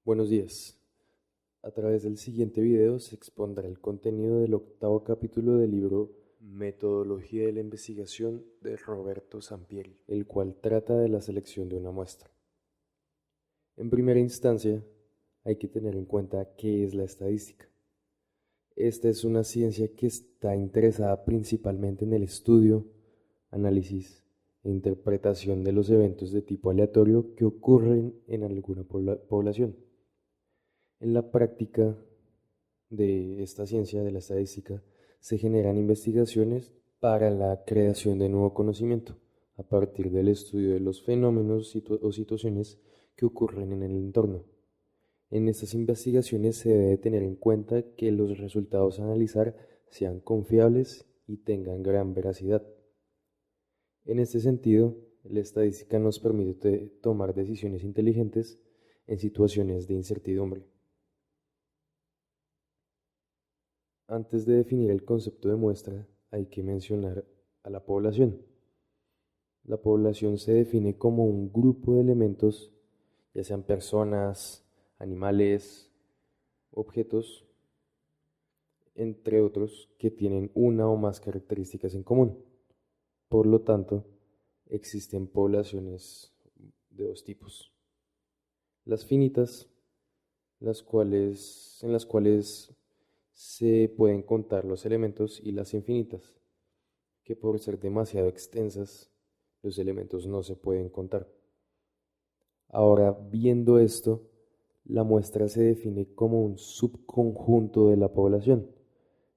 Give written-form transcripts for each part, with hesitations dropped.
Buenos días. A través del siguiente video se expondrá el contenido del octavo capítulo del libro Metodología de la investigación de Roberto Sampieri, el cual trata de la selección de una muestra. En primera instancia, hay que tener en cuenta qué es la estadística. Esta es una ciencia que está interesada principalmente en el estudio, análisis e interpretación de los eventos de tipo aleatorio que ocurren en alguna población. En la práctica de esta ciencia de la estadística se generan investigaciones para la creación de nuevo conocimiento a partir del estudio de los fenómenos o situaciones que ocurren en el entorno. En estas investigaciones se debe tener en cuenta que los resultados a analizar sean confiables y tengan gran veracidad. En este sentido, la estadística nos permite tomar decisiones inteligentes en situaciones de incertidumbre. Antes de definir el concepto de muestra, hay que mencionar a la población. La población se define como un grupo de elementos, ya sean personas, animales, objetos, entre otros, que tienen una o más características en común. Por lo tanto, existen poblaciones de dos tipos. Las finitas, en las cuales se pueden contar los elementos, y las infinitas, que por ser demasiado extensas, los elementos no se pueden contar. Ahora, viendo esto, la muestra se define como un subconjunto de la población,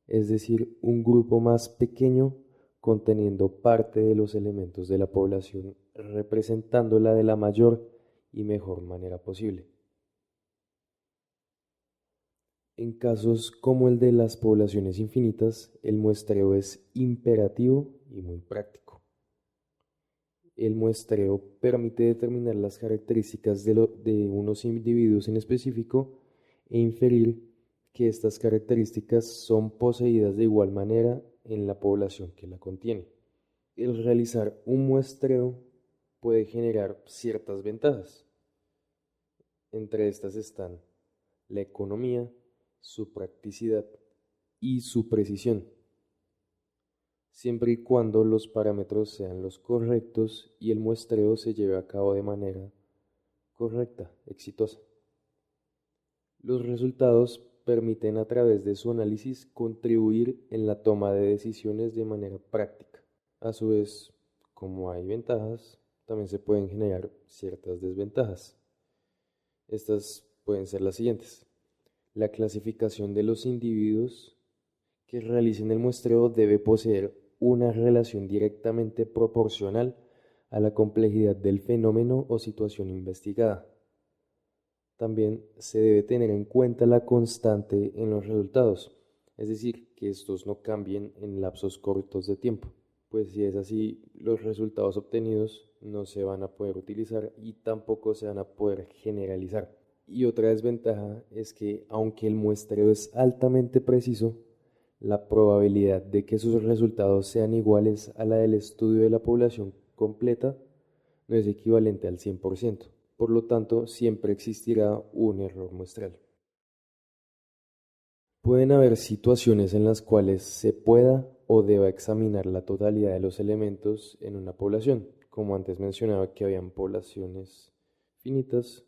es decir, un grupo más pequeño conteniendo parte de los elementos de la población, representándola de la mayor y mejor manera posible. En casos como el de las poblaciones infinitas, el muestreo es imperativo y muy práctico. El muestreo permite determinar las características de unos individuos en específico e inferir que estas características son poseídas de igual manera en la población que la contiene. El realizar un muestreo puede generar ciertas ventajas. Entre estas están la economía, su practicidad y su precisión, siempre y cuando los parámetros sean los correctos y el muestreo se lleve a cabo de manera correcta, exitosa. Los resultados permiten a través de su análisis contribuir en la toma de decisiones de manera práctica. A su vez, como hay ventajas, también se pueden generar ciertas desventajas. Estas pueden ser las siguientes. La clasificación de los individuos que realicen el muestreo debe poseer una relación directamente proporcional a la complejidad del fenómeno o situación investigada. También se debe tener en cuenta la constante en los resultados, es decir, que estos no cambien en lapsos cortos de tiempo, pues si es así, los resultados obtenidos no se van a poder utilizar y tampoco se van a poder generalizar. Y otra desventaja es que, aunque el muestreo es altamente preciso, la probabilidad de que sus resultados sean iguales a la del estudio de la población completa no es equivalente al 100%. Por lo tanto, siempre existirá un error muestral. Pueden haber situaciones en las cuales se pueda o deba examinar la totalidad de los elementos en una población, como antes mencionaba que habían poblaciones finitas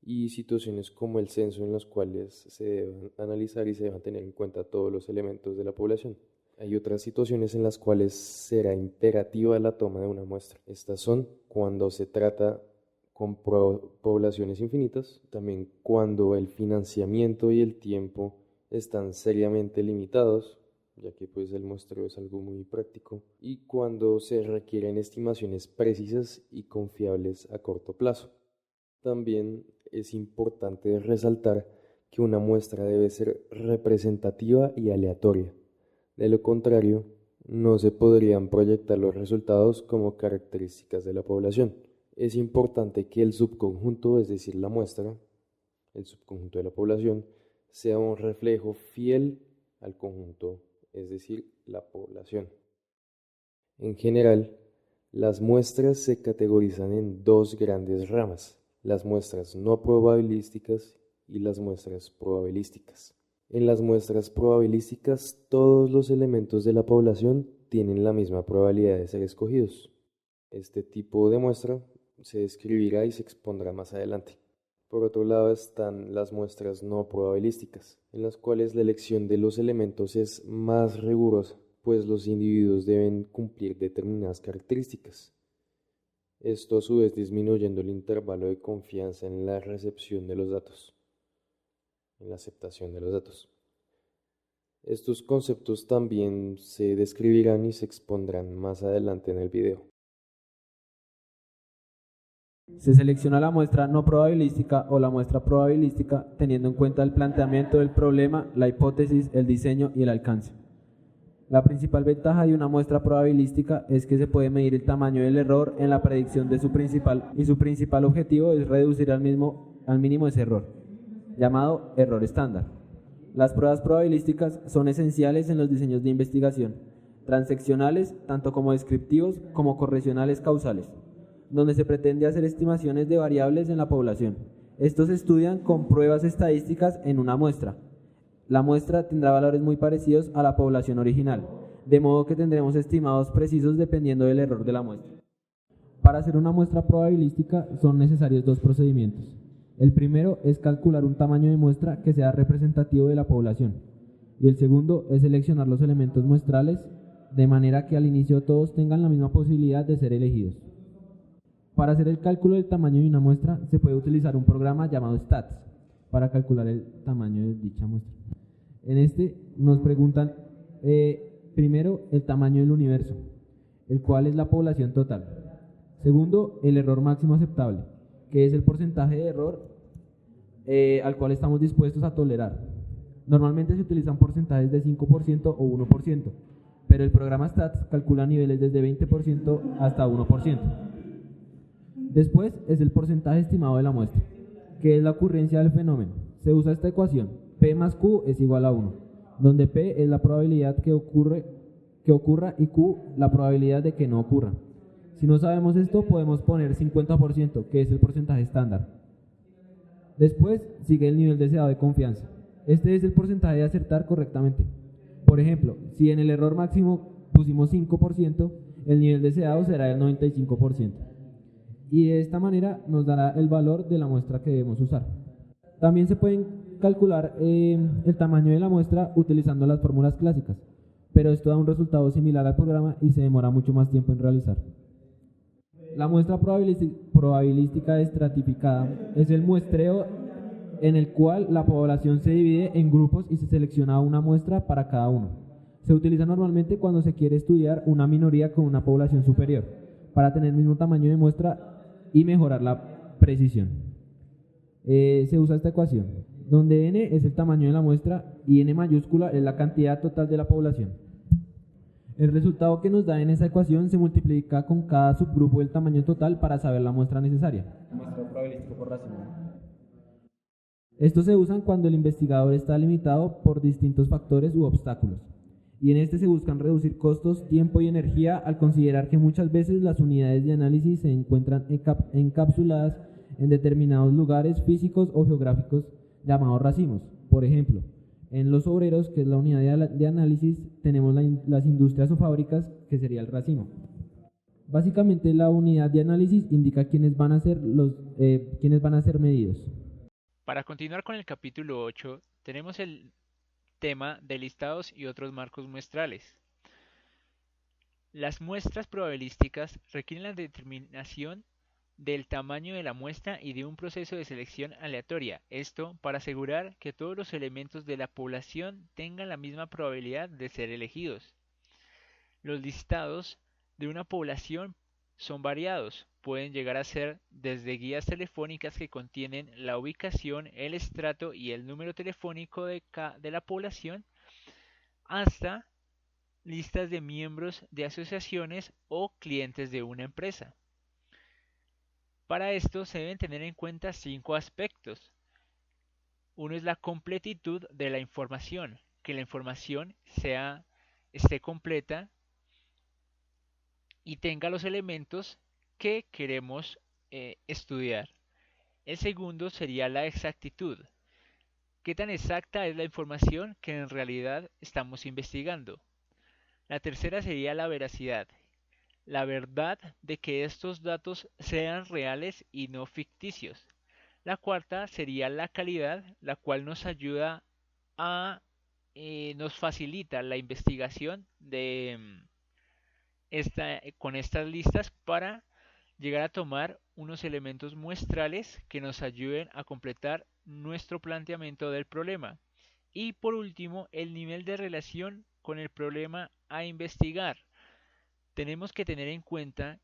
y situaciones como el censo en las cuales se deben analizar y se deban tener en cuenta todos los elementos de la población. Hay otras situaciones en las cuales será imperativa la toma de una muestra. Estas son cuando se trata con poblaciones infinitas, también cuando el financiamiento y el tiempo están seriamente limitados, ya que pues el muestreo es algo muy práctico, y cuando se requieren estimaciones precisas y confiables a corto plazo. También es importante resaltar que una muestra debe ser representativa y aleatoria. De lo contrario, no se podrían proyectar los resultados como características de la población. Es importante que el subconjunto, es decir, la muestra, el subconjunto de la población, sea un reflejo fiel al conjunto, es decir, la población. En general, las muestras se categorizan en dos grandes ramas: las muestras no probabilísticas y las muestras probabilísticas. En las muestras probabilísticas, todos los elementos de la población tienen la misma probabilidad de ser escogidos. Este tipo de muestra se describirá y se expondrá más adelante. Por otro lado están las muestras no probabilísticas, en las cuales la elección de los elementos es más rigurosa, pues los individuos deben cumplir determinadas características. Esto a su vez disminuyendo el intervalo de confianza en la recepción de los datos, en la aceptación de los datos. Estos conceptos también se describirán y se expondrán más adelante en el video. Se selecciona la muestra no probabilística o la muestra probabilística teniendo en cuenta el planteamiento del problema, la hipótesis, el diseño y el alcance. La principal ventaja de una muestra probabilística es que se puede medir el tamaño del error en la predicción de su principal objetivo es reducir al mínimo ese error, llamado error estándar. Las pruebas probabilísticas son esenciales en los diseños de investigación, transaccionales tanto como descriptivos como correlacionales causales, donde se pretende hacer estimaciones de variables en la población. Estos se estudian con pruebas estadísticas en una muestra. La muestra tendrá valores muy parecidos a la población original, de modo que tendremos estimados precisos dependiendo del error de la muestra. Para hacer una muestra probabilística son necesarios dos procedimientos. El primero es calcular un tamaño de muestra que sea representativo de la población, y el segundo es seleccionar los elementos muestrales de manera que al inicio todos tengan la misma posibilidad de ser elegidos. Para hacer el cálculo del tamaño de una muestra se puede utilizar un programa llamado STATS para calcular el tamaño de dicha muestra. En este nos preguntan primero el tamaño del universo, el cual es la población total. Segundo, el error máximo aceptable, que es el porcentaje de error al cual estamos dispuestos a tolerar. Normalmente se utilizan porcentajes de 5% o 1%, pero el programa STATS calcula niveles desde 20% hasta 1%. Después es el porcentaje estimado de la muestra, que es la ocurrencia del fenómeno. Se usa esta ecuación, P más Q es igual a 1, donde P es la probabilidad que ocurra y Q la probabilidad de que no ocurra. Si no sabemos esto, podemos poner 50%, que es el porcentaje estándar. Después sigue el nivel deseado de confianza. Este es el porcentaje de acertar correctamente. Por ejemplo, si en el error máximo pusimos 5%, el nivel deseado será el 95%. Y de esta manera nos dará el valor de la muestra que debemos usar. También se pueden calcular el tamaño de la muestra utilizando las fórmulas clásicas, pero esto da un resultado similar al programa y se demora mucho más tiempo en realizar. La muestra probabilística estratificada es el muestreo en el cual la población se divide en grupos y se selecciona una muestra para cada uno. Se utiliza normalmente cuando se quiere estudiar una minoría con una población superior, para tener el mismo tamaño de muestra y mejorar la precisión. Se usa esta ecuación, donde n es el tamaño de la muestra y n mayúscula es la cantidad total de la población. El resultado que nos da en esa ecuación se multiplica con cada subgrupo del tamaño total para saber la muestra necesaria. Muestra probabilístico por racimo. Estos se usan cuando el investigador está limitado por distintos factores u obstáculos, y en este se buscan reducir costos, tiempo y energía al considerar que muchas veces las unidades de análisis se encuentran encapsuladas en determinados lugares físicos o geográficos llamados racimos. Por ejemplo, en los obreros, que es la unidad de análisis, tenemos las industrias o fábricas, que sería el racimo. Básicamente la unidad de análisis indica quiénes van a ser medidos. Para continuar con el capítulo 8, tenemos el tema de listados y otros marcos muestrales. Las muestras probabilísticas requieren la determinación del tamaño de la muestra y de un proceso de selección aleatoria, esto para asegurar que todos los elementos de la población tengan la misma probabilidad de ser elegidos. Los listados de una población son variados, pueden llegar a ser desde guías telefónicas que contienen la ubicación, el estrato y el número telefónico de la población, hasta listas de miembros de asociaciones o clientes de una empresa. Para esto se deben tener en cuenta 5 aspectos. Uno es la completitud de la información, que la información esté completa y tenga los elementos que queremos estudiar. El segundo sería la exactitud, ¿Qué tan exacta es la información que en realidad estamos investigando? La tercera sería la veracidad, la verdad de que estos datos sean reales y no ficticios. La cuarta sería la calidad, la cual nos ayuda a, nos facilita la investigación con estas listas para llegar a tomar unos elementos muestrales que nos ayuden a completar nuestro planteamiento del problema. Y por último, el nivel de relación con el problema a investigar. Tenemos que tener en cuenta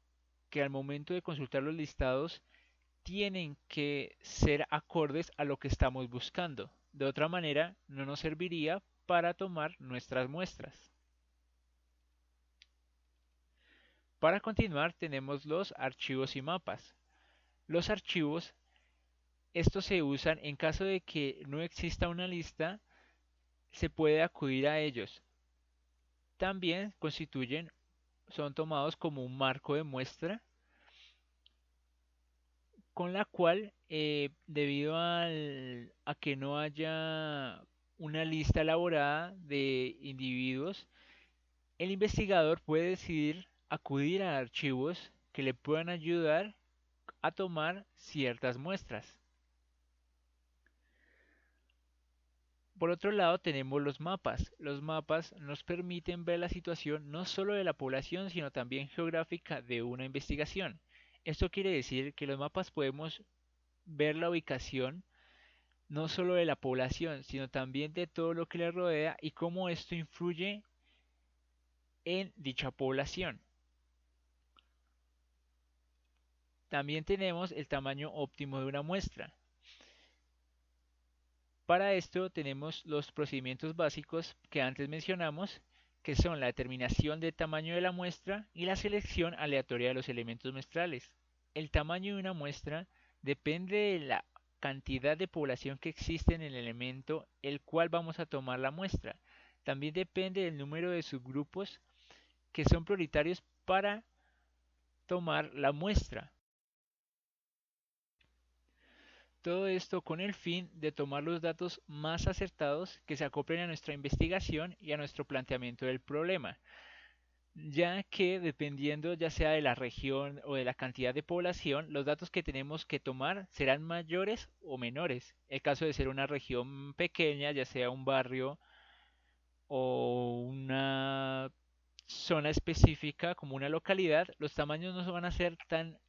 que al momento de consultar los listados tienen que ser acordes a lo que estamos buscando. De otra manera, no nos serviría para tomar nuestras muestras. Para continuar, tenemos los archivos y mapas. Los archivos, estos se usan en caso de que no exista una lista, se puede acudir a ellos. También son tomados como un marco de muestra con la cual, debido a que no haya una lista elaborada de individuos, el investigador puede decidir acudir a archivos que le puedan ayudar a tomar ciertas muestras. Por otro lado, tenemos los mapas. Los mapas nos permiten ver la situación no solo de la población, sino también geográfica de una investigación. Esto quiere decir que los mapas podemos ver la ubicación no solo de la población, sino también de todo lo que le rodea y cómo esto influye en dicha población. También tenemos el tamaño óptimo de una muestra. Para esto tenemos los procedimientos básicos que antes mencionamos, que son la determinación del tamaño de la muestra y la selección aleatoria de los elementos muestrales. El tamaño de una muestra depende de la cantidad de población que existe en el elemento el cual vamos a tomar la muestra. También depende del número de subgrupos que son prioritarios para tomar la muestra. Todo esto con el fin de tomar los datos más acertados que se acoplen a nuestra investigación y a nuestro planteamiento del problema, ya que dependiendo ya sea de la región o de la cantidad de población, los datos que tenemos que tomar serán mayores o menores. El caso de ser una región pequeña, ya sea un barrio o una zona específica como una localidad, los tamaños no van a ser tan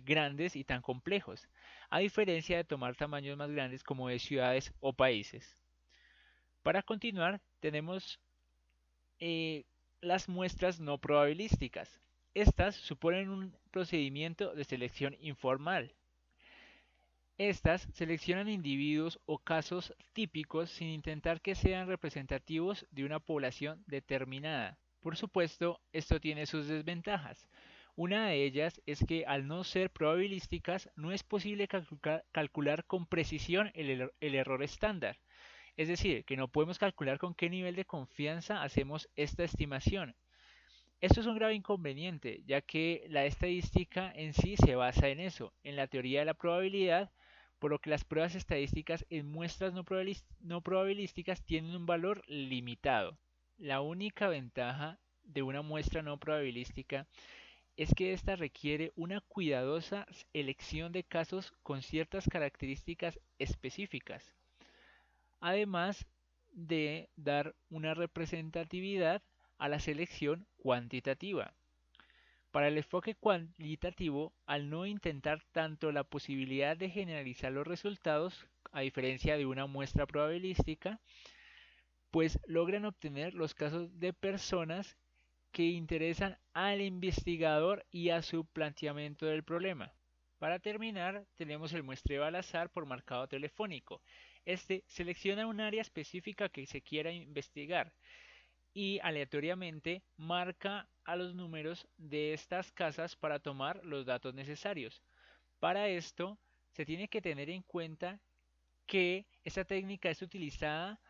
grandes y tan complejos, a diferencia de tomar tamaños más grandes como de ciudades o países. Para continuar, tenemos eh, las muestras no probabilísticas. Estas suponen un procedimiento de selección informal. Estas seleccionan individuos o casos típicos sin intentar que sean representativos de una población determinada. Por supuesto, esto tiene sus desventajas. Una de ellas es que al no ser probabilísticas no es posible calcular con precisión el error estándar. Es decir, que no podemos calcular con qué nivel de confianza hacemos esta estimación. Esto es un grave inconveniente, ya que la estadística en sí se basa en eso, en la teoría de la probabilidad, por lo que las pruebas estadísticas en muestras no probabilísticas tienen un valor limitado. La única ventaja de una muestra no probabilística es que ésta requiere una cuidadosa elección de casos con ciertas características específicas, además de dar una representatividad a la selección cuantitativa. Para el enfoque cualitativo, al no intentar tanto la posibilidad de generalizar los resultados, a diferencia de una muestra probabilística, pues logran obtener los casos de personas que interesan al investigador y a su planteamiento del problema. Para terminar, tenemos el muestreo al azar por marcado telefónico. Este selecciona un área específica que se quiera investigar y aleatoriamente marca a los números de estas casas para tomar los datos necesarios. Para esto, se tiene que tener en cuenta que esta técnica es utilizada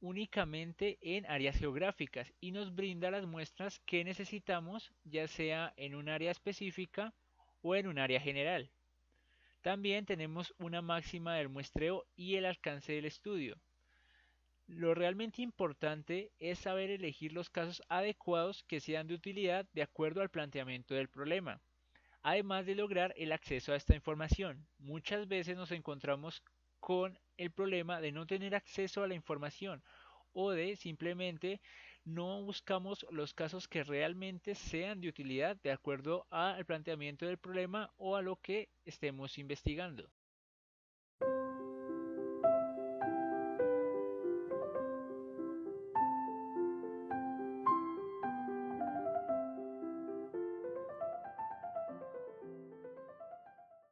únicamente en áreas geográficas y nos brinda las muestras que necesitamos, ya sea en un área específica o en un área general. También tenemos una máxima del muestreo y el alcance del estudio. Lo realmente importante es saber elegir los casos adecuados que sean de utilidad de acuerdo al planteamiento del problema, además de lograr el acceso a esta información. Muchas veces nos encontramos con el problema de no tener acceso a la información o de simplemente no buscamos los casos que realmente sean de utilidad de acuerdo al planteamiento del problema o a lo que estemos investigando.